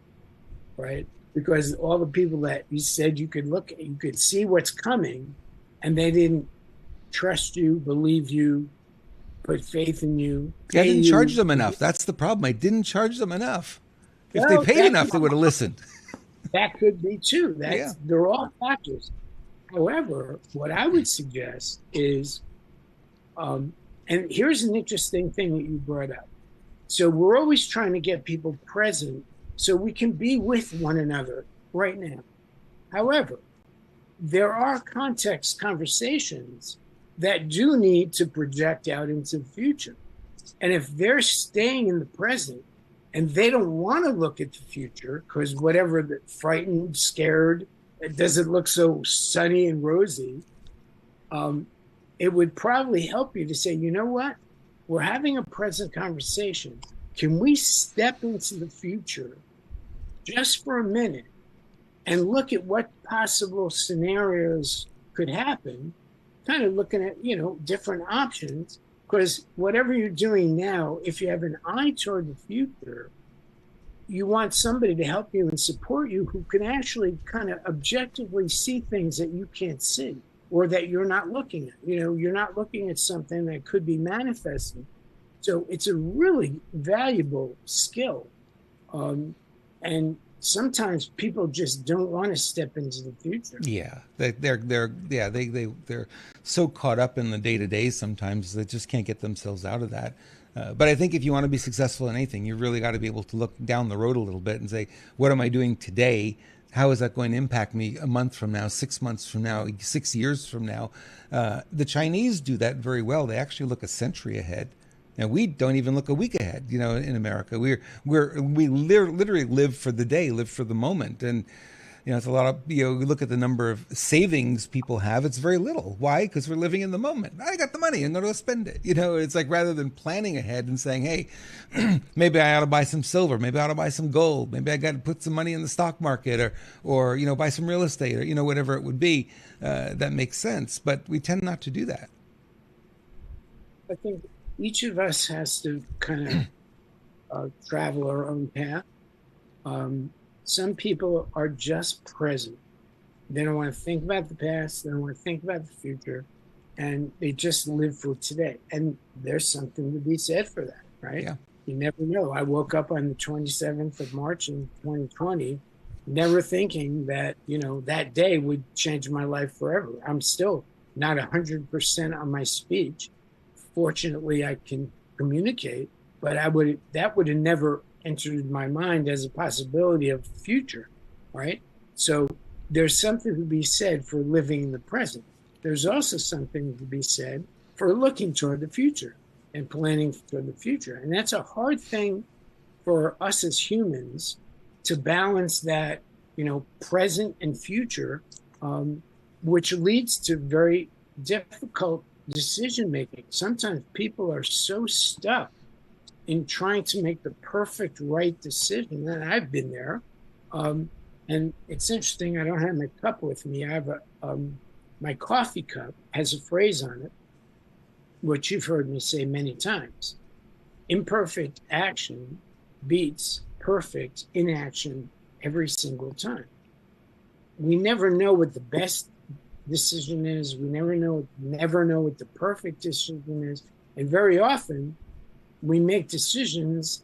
right? Because all the people that you said you could see what's coming, and they didn't trust you, believe you, put faith in you. I didn't charge them enough. That's the problem. I didn't charge them enough. If they paid enough, they would have listened. That could be too. They're all factors. However, what I would suggest is, and here's an interesting thing that you brought up. So we're always trying to get people present so we can be with one another right now. However, there are context conversations that do need to project out into the future. And if they're staying in the present, and they don't want to look at the future because whatever, frightened, scared, it doesn't look so sunny and rosy, it would probably help you to say, you know what? We're having a present conversation. Can we step into the future just for a minute and look at what possible scenarios could happen, kind of looking at, different options? Because whatever you're doing now, if you have an eye toward the future, you want somebody to help you and support you who can actually kind of objectively see things that you can't see or that you're not looking at. You're not looking at something that could be manifesting. So it's a really valuable skill. And sometimes people just don't want to step into the future. Yeah, they're so caught up in the day-to-day sometimes they just can't get themselves out of that. But I think if you want to be successful in anything, you really got to be able to look down the road a little bit and say, what am I doing today? How is that going to impact me a month from now, 6 months from now, 6 years from now? The Chinese do that very well. They actually look a century ahead. Now, we don't even look a week ahead, in America. We literally live for the day, live for the moment. And, it's a lot of, we look at the number of savings people have, it's very little. Why? Because we're living in the moment. I got the money, I'm going to spend it. It's like rather than planning ahead and saying, hey, maybe I ought to buy some silver, maybe I ought to buy some gold, maybe I got to put some money in the stock market or buy some real estate or, whatever it would be, that makes sense. But we tend not to do that. I think each of us has to kind of travel our own path. Some people are just present. They don't want to think about the past. They don't want to think about the future. And they just live for today. And there's something to be said for that, right? Yeah. You never know. I woke up on the 27th of March in 2020, never thinking that, that day would change my life forever. I'm still not 100% on my speech. Fortunately, I can communicate, but that would have never entered my mind as a possibility of the future, right? So there's something to be said for living in the present. There's also something to be said for looking toward the future and planning for the future. And that's a hard thing for us as humans to balance that, present and future, which leads to very difficult decision making. Sometimes people are so stuck in trying to make the perfect right decision. And I've been there. And it's interesting. I don't have my cup with me. I have my coffee cup has a phrase on it, which you've heard me say many times. Imperfect action beats perfect inaction every single time. We never know what the best decision is. We never know what the perfect decision is. And very often we make decisions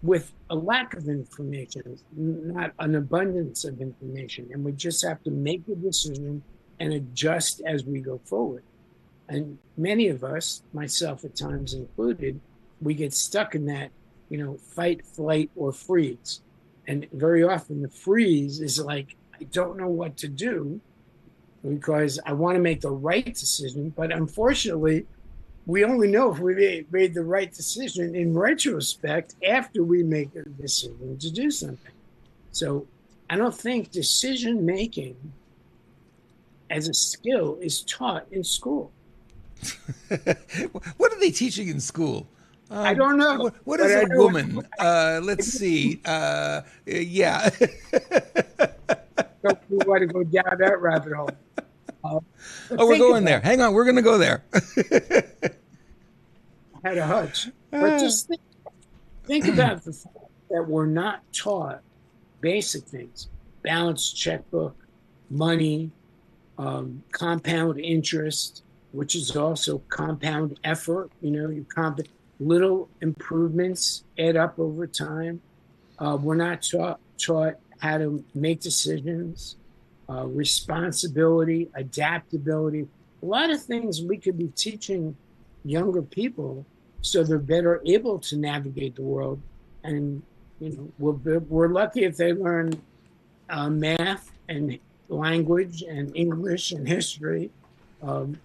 with a lack of information, not an abundance of information. And we just have to make the decision and adjust as we go forward. And many of us, myself at times included, we get stuck in that, fight, flight, or freeze. And very often the freeze is like, I don't know what to do because I want to make the right decision. But unfortunately, we only know if we made the right decision in retrospect after we make a decision to do something. So I don't think decision making as a skill is taught in school. What are they teaching in school? I don't know. What is a woman? Let's see. Yeah. Don't you want to go down that rabbit hole? We're going there. Hang on, we're going to go there. I had a hunch. But just think about the fact that we're not taught basic things. Balanced checkbook, money, compound interest, which is also compound effort. Little improvements add up over time. We're not taught how to make decisions, responsibility, adaptability, a lot of things we could be teaching younger people so they're better able to navigate the world. And, we're lucky if they learn math and language and English and history,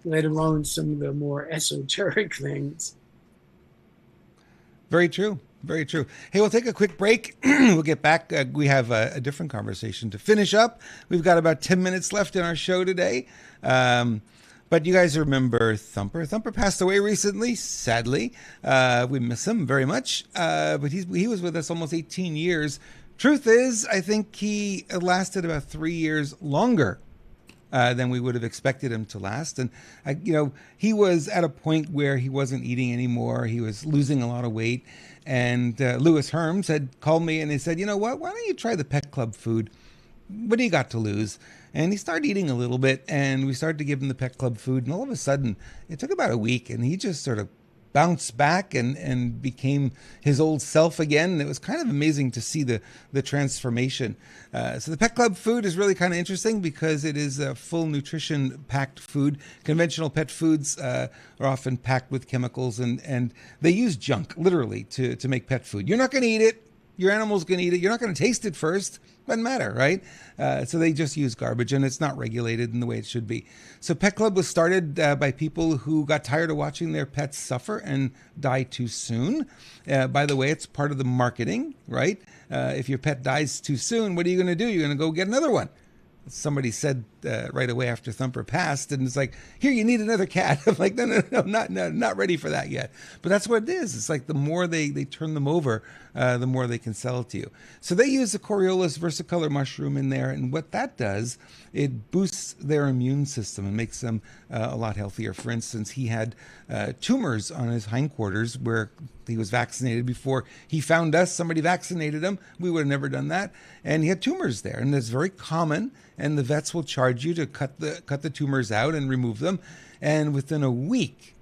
let alone some of the more esoteric things. Very true. Very true. Hey, we'll take a quick break. We'll get back. We have a different conversation to finish up. We've got about 10 minutes left in our show today. But you guys remember Thumper. Thumper passed away recently, sadly. We miss him very much. But he was with us almost 18 years. Truth is, I think he lasted about 3 years longer than we would have expected him to last. And, he was at a point where he wasn't eating anymore. He was losing a lot of weight. And Lewis Herms had called me and he said, you know what, why don't you try the Pet Club food? What do you got to lose? And he started eating a little bit and we started to give him the Pet Club food. And all of a sudden, it took about a week and he just sort of bounced back and became his old self again. And it was kind of amazing to see the transformation. So the Pet Club food is really kind of interesting because it is a full nutrition packed food. Conventional pet foods are often packed with chemicals and they use junk literally to make pet food. You're not going to eat it. Your animal's going to eat it. You're not going to taste it first. Doesn't matter, right? So they just use garbage and it's not regulated in the way it should be. So Pet Club was started by people who got tired of watching their pets suffer and die too soon. By the way, it's part of the marketing, right? If your pet dies too soon, what are you going to do? You're going to go get another one. Somebody said right away after Thumper passed, and it's like, here, you need another cat. I'm like, no, not ready for that yet. But that's what it is. It's like the more they turn them over, the more they can sell it to you. So they use the Coriolis versicolor mushroom in there, and what that does, it boosts their immune system and makes them a lot healthier. For instance, he had tumors on his hindquarters where he was vaccinated before he found us. Somebody vaccinated him. We would have never done that. And he had tumors there, and it's very common. And the vets will charge you to cut the tumors out and remove them. And within a week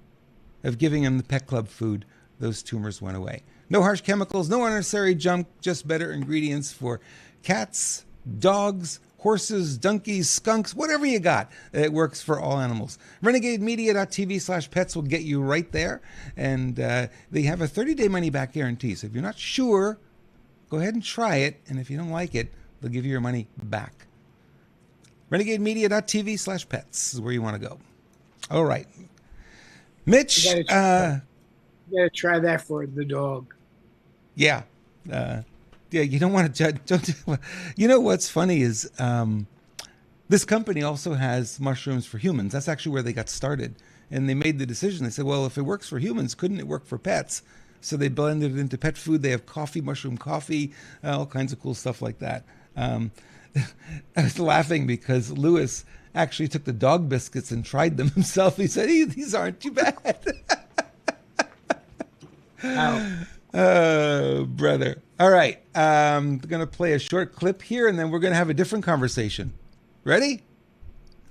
of giving him the Pet Club food, those tumors went away. No harsh chemicals, no unnecessary junk, just better ingredients for cats, dogs, horses, donkeys, skunks, whatever you got. It works for all animals. RenegadeMedia.tv/pets will get you right there. And they have a 30-day money-back guarantee. So if you're not sure, go ahead and try it. And if you don't like it, they'll give you your money back. RenegadeMedia.tv/pets is where you want to go. All right. Mitch. You gotta try that for the dog. Yeah. You don't want to judge. You know what's funny is this company also has mushrooms for humans. That's actually where they got started. And they made the decision. They said, well, if it works for humans, couldn't it work for pets? So they blended it into pet food. They have coffee, mushroom coffee, all kinds of cool stuff like that. I was laughing because Lewis actually took the dog biscuits and tried them himself. He said, these aren't too bad. Oh, brother. All right. I'm going to play a short clip here, and then we're going to have a different conversation. Ready?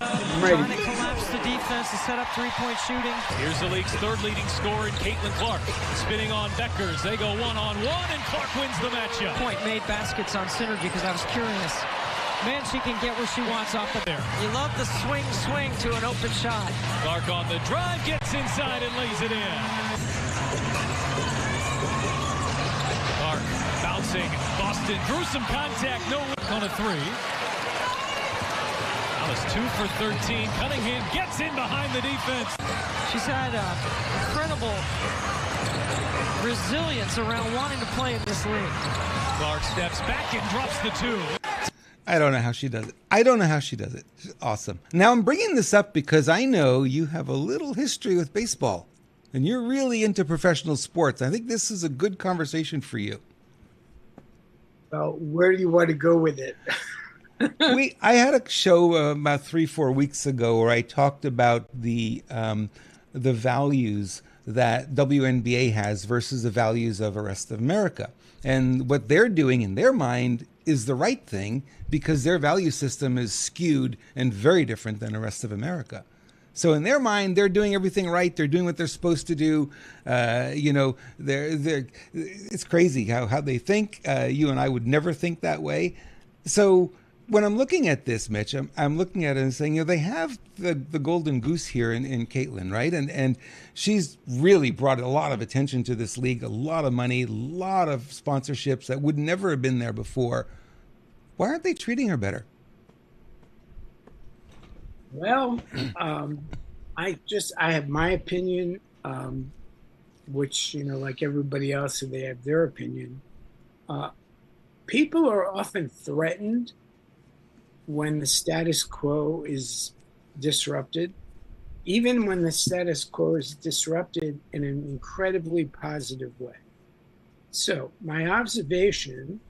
I'm ready. Trying to collapse the defense to set up three-point shooting. Here's the league's third leading scorer in Caitlin Clark. Spinning on Beckers. They go one-on-one, and Clark wins the matchup. Point made baskets on synergy because I was curious. Man, she can get where she wants off of there. You love the swing to an open shot. Clark on the drive, gets inside and lays it in. Clark bouncing. Boston through some contact. No look on a three. Alice 2 for 13. Cunningham gets in behind the defense. She's had incredible resilience around wanting to play in this league. Clark steps back and drops the two. I don't know how she does it. She's awesome. Now, I'm bringing this up because I know you have a little history with baseball, and you're really into professional sports. I think this is a good conversation for you. Well, where do you want to go with it? I had a show about 3-4 weeks ago where I talked about the values that WNBA has versus the values of the rest of America. And what they're doing in their mind is the right thing because their value system is skewed and very different than the rest of America. So in their mind, they're doing everything right. They're doing what they're supposed to do. It's crazy how they think. You and I would never think that way. So when I'm looking at this, Mitch, I'm looking at it and saying, they have the golden goose here in Caitlin, right? And she's really brought a lot of attention to this league, a lot of money, a lot of sponsorships that would never have been there before. Why aren't they treating her better? Well, I have my opinion, which, like everybody else, they have their opinion. People are often threatened when the status quo is disrupted, even when the status quo is disrupted in an incredibly positive way. So my observation,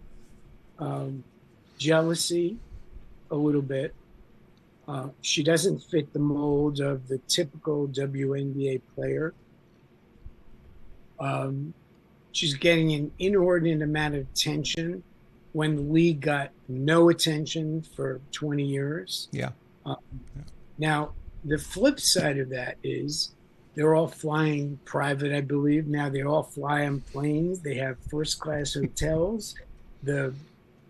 jealousy a little bit. She doesn't fit the mold of the typical WNBA player. She's getting an inordinate amount of attention when the league got no attention for 20 years. Yeah. Now, the flip side of that is they're all flying private, I believe. Now they all fly on planes. They have first-class hotels. The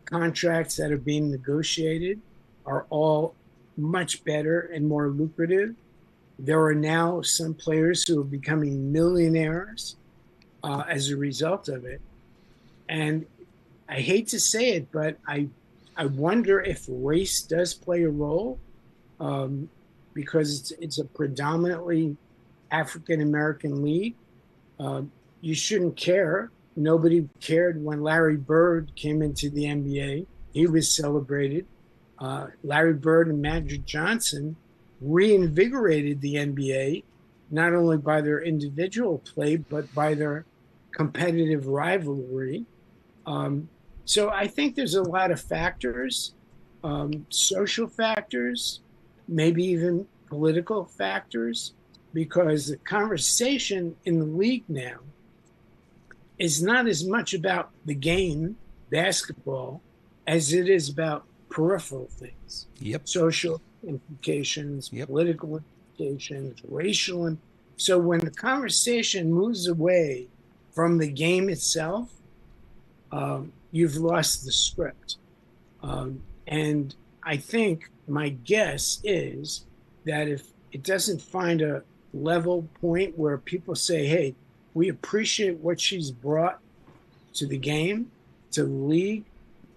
contracts that are being negotiated are all much better and more lucrative. There are now some players who are becoming millionaires as a result of it. And I hate to say it, but I wonder if race does play a role because it's a predominantly African-American league. You shouldn't care. Nobody cared when Larry Bird came into the NBA. He was celebrated. Larry Bird and Magic Johnson reinvigorated the NBA, not only by their individual play, but by their competitive rivalry. So I think there's a lot of factors, social factors, maybe even political factors, because the conversation in the league now is not as much about the game, basketball, as it is about peripheral things. Yep. Social implications, Yep. political implications, racial. So when the conversation moves away from the game itself, you've lost the script. And I think my guess is that if it doesn't find a level point where people say, hey, we appreciate what she's brought to the game, to the league,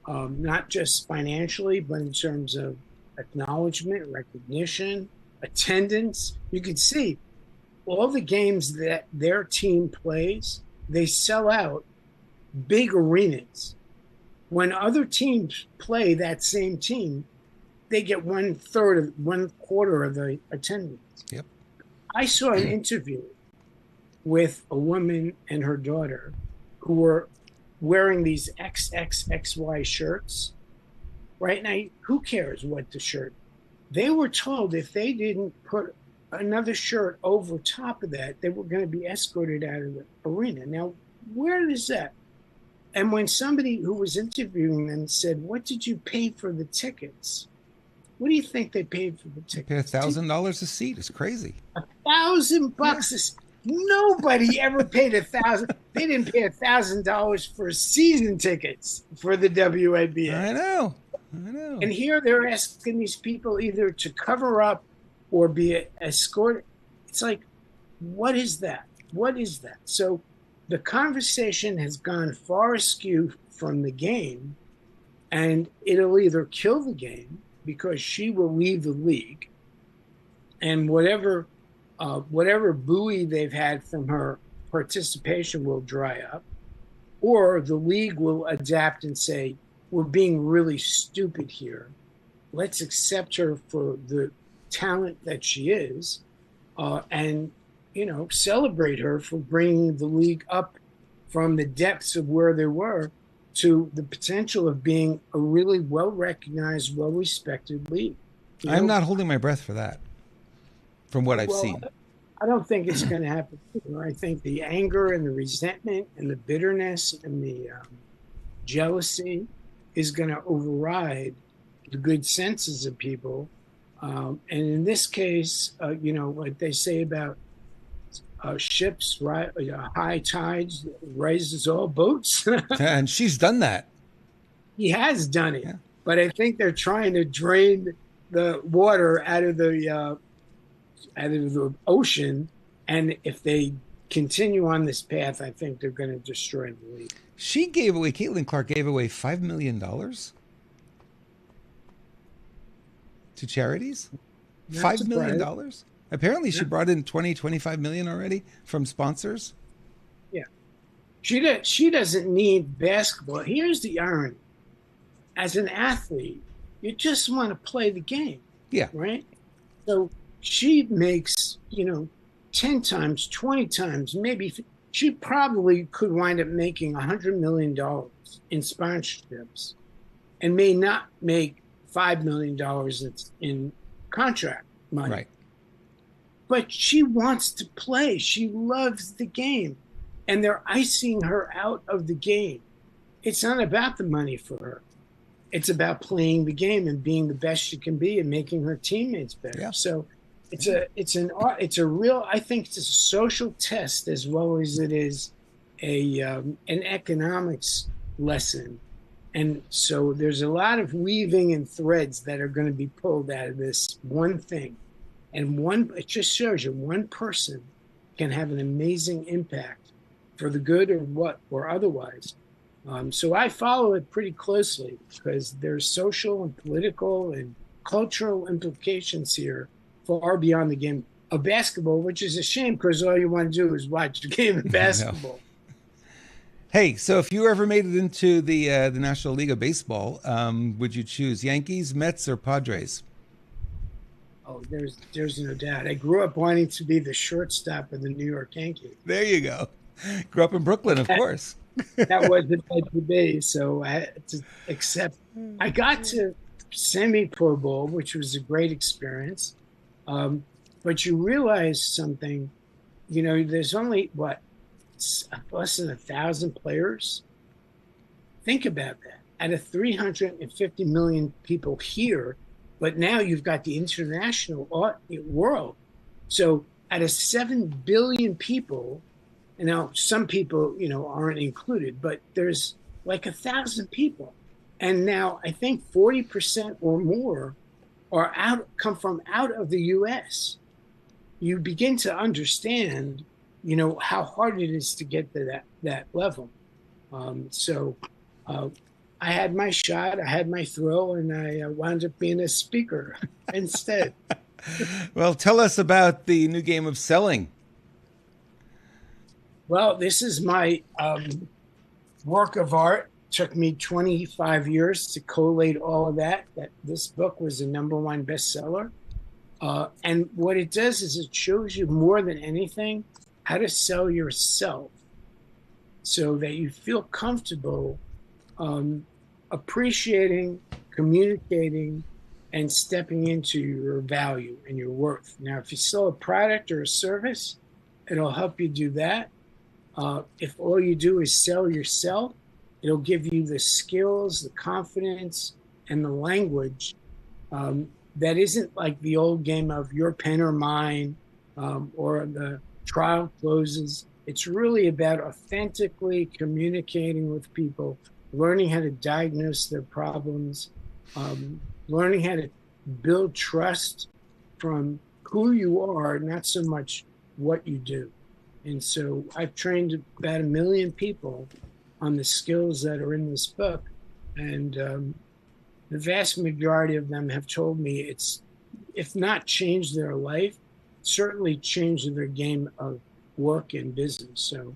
not just financially, but in terms of acknowledgement, recognition, attendance. You can see all the games that their team plays, they sell out big arenas. When other teams play that same team, they get 1/3 of 1/4 of the attendance. Yep. I saw an interview with a woman and her daughter who were wearing these XXXY shirts. Right now, who cares what the shirt? They were told if they didn't put another shirt over top of that, they were going to be escorted out of the arena. Now, where is that? And when somebody who was interviewing them said, "What did you pay for the tickets?" What do you think they paid for the tickets? Pay $1,000 a seat. It's crazy. $1,000 a seat. Nobody ever paid $1,000. They didn't pay $1,000 for season tickets for the WNBA. I know. And here they're asking these people either to cover up or be escorted. It's like, what is that? What is that? So the conversation has gone far askew from the game, and it'll either kill the game because she will leave the league, and whatever buoy they've had from her participation will dry up, or the league will adapt and say, we're being really stupid here. Let's accept her for the talent that she is, and celebrate her for bringing the league up from the depths of where they were to the potential of being a really well-recognized, well-respected league. I'm not holding my breath for that, from what I've seen. I don't think it's going to happen. I think the anger and the resentment and the bitterness and the jealousy is going to override the good senses of people. And in this case, like they say about ships, right? High tides raises all boats. And she's done that. He has done it. Yeah. But I think they're trying to drain the water out of the ocean. And if they continue on this path, I think they're going to destroy the league. Caitlin Clark gave away $5 million to charities. $5 million. Apparently she brought in 25 million already from sponsors. Yeah. She doesn't need basketball. Here's the irony. As an athlete, you just want to play the game. Yeah. Right? So she makes, 10 times, 20 times, maybe she probably could wind up making $100 million in sponsorships and may not make $5 million in contract money. Right. But she wants to play. She loves the game. And they're icing her out of the game. It's not about the money for her. It's about playing the game and being the best she can be and making her teammates better. Yeah. So it's a real, I think it's a social test as well as it is an economics lesson. And so there's a lot of weaving and threads that are going to be pulled out of this one thing. And it just shows you one person can have an amazing impact for the good or otherwise. So I follow it pretty closely because there's social and political and cultural implications here far beyond the game of basketball, which is a shame because all you want to do is watch the game of basketball. Hey, so if you ever made it into the National League of Baseball, would you choose Yankees, Mets, or Padres? Oh, there's no doubt. I grew up wanting to be the shortstop of the New York Yankees. There you go. Grew up in Brooklyn, of course. That wasn't meant to be, so I had to accept. I got to semi-pro bowl, which was a great experience. But you realize something, there's only, less than 1,000 players? Think about that. Out of 350 million people here, but now you've got the international world. So out of 7 billion people, and now some people, aren't included, but there's like 1,000 people. And now I think 40% or more come from out of the U.S. You begin to understand, how hard it is to get to that level. So I had my shot, I had my thrill, and I wound up being a speaker instead. Well, tell us about the new game of selling. Well, this is my work of art. Took me 25 years to collate all of that. This book was a #1 bestseller. And what it does is it shows you more than anything how to sell yourself so that you feel comfortable appreciating, communicating, and stepping into your value and your worth. Now, if you sell a product or a service, it'll help you do that. If all you do is sell yourself, it'll give you the skills, the confidence, and the language that isn't like the old game of your pen or mine, or the trial closes. It's really about authentically communicating with people, learning how to diagnose their problems, learning how to build trust from who you are, not so much what you do. And so I've trained about 1 million people on the skills that are in this book. And the vast majority of them have told me it's, if not changed their life, certainly changed their game of work and business. So,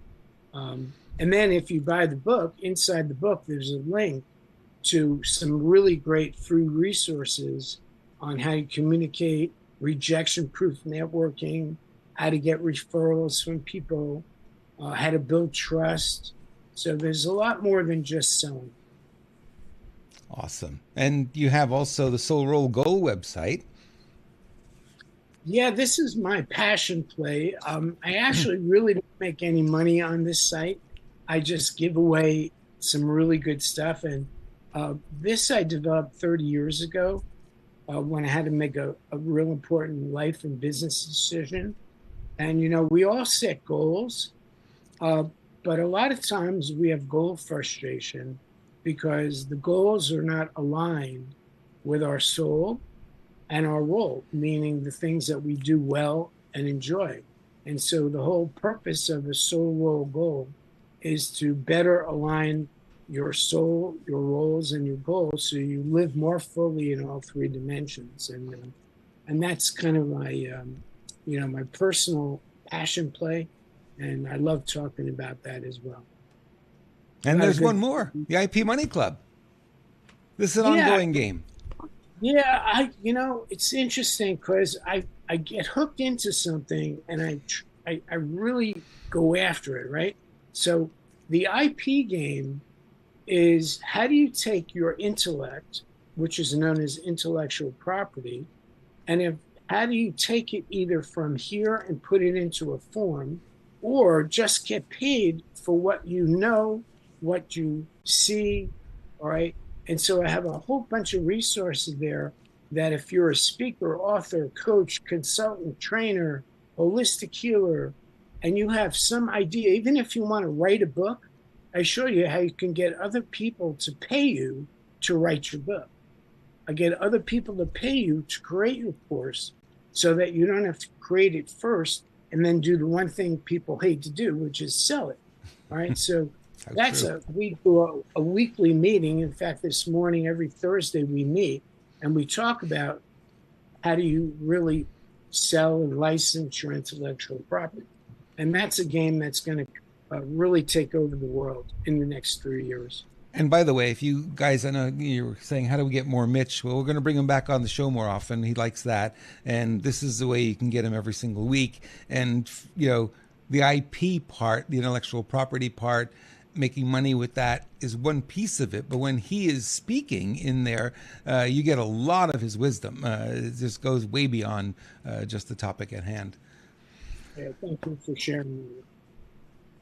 and then if you buy the book, inside the book, there's a link to some really great free resources on how you communicate, rejection-proof networking, how to get referrals from people, how to build trust. So there's a lot more than just selling. Awesome. And you have also the Soul Roll Goal website. Yeah, this is my passion play. I actually really don't make any money on this site. I just give away some really good stuff. And this I developed 30 years ago when I had to make a real important life and business decision. And, you know, we all set goals, but a lot of times we have goal frustration because the goals are not aligned with our soul and our role, meaning the things that we do well and enjoy. And so the whole purpose of a soul role goal is to better align your soul, your roles, and your goals so you live more fully in all three dimensions. And that's kind of my, you know, my personal passion play. And I love talking about that as well. And there's one more, the IP Money Club. This is an ongoing game. Yeah, you know, it's interesting because I get hooked into something and I really go after it, right? So the IP game is, how do you take your intellect, which is known as intellectual property, and how do you take it either from here and put it into a form, or just get paid for what you know, what you see, all right? And so I have a whole bunch of resources there that if you're a speaker, author, coach, consultant, trainer, holistic healer, and you have some idea, even if you want to write a book, I show you how you can get other people to pay you to write your book. I get other people to pay you to create your course so that you don't have to create it first and then do the one thing people hate to do, which is sell it. All right. So we do a weekly meeting. In fact, this morning, every Thursday we meet and we talk about how do you really sell and license your intellectual property. And that's a game that's going to really take over the world in the next 3 years. And by the way, if you guys, I know you were saying, how do we get more Mitch? Well, we're going to bring him back on the show more often. He likes that. And this is the way you can get him every single week. And, you know, the IP part, the intellectual property part, making money with that is one piece of it. But when he is speaking in there, you get a lot of his wisdom. It just goes way beyond just the topic at hand. Yeah, thank you for sharing.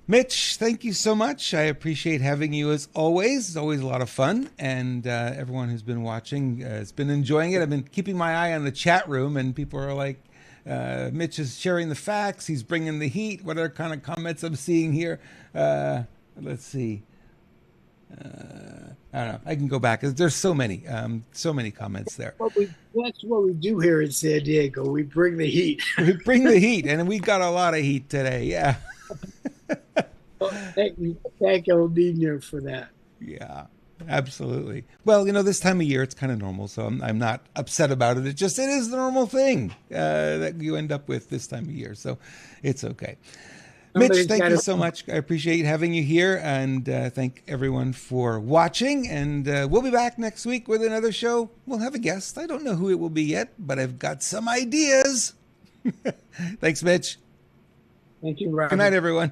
Mitch, thank you so much. I appreciate having you as always. It's always a lot of fun. And everyone who's been watching has been enjoying it. I've been keeping my eye on the chat room, and people are like, Mitch is sharing the facts. He's bringing the heat. What other kind of comments I'm seeing here? Let's see. I don't know. I can go back. There's so many comments there. That's what we do here in San Diego. We bring the heat. We bring the heat, and we got a lot of heat today. Yeah. Well, thank El Nino for that. Yeah, absolutely. Well, you know, this time of year, it's kind of normal, so I'm not upset about it. It is the normal thing that you end up with this time of year, so it's okay. Mitch, thank you so much. I appreciate having you here, and thank everyone for watching. And we'll be back next week with another show. We'll have a guest. I don't know who it will be yet, but I've got some ideas. Thanks, Mitch. Thank you, Robert. Good night, everyone.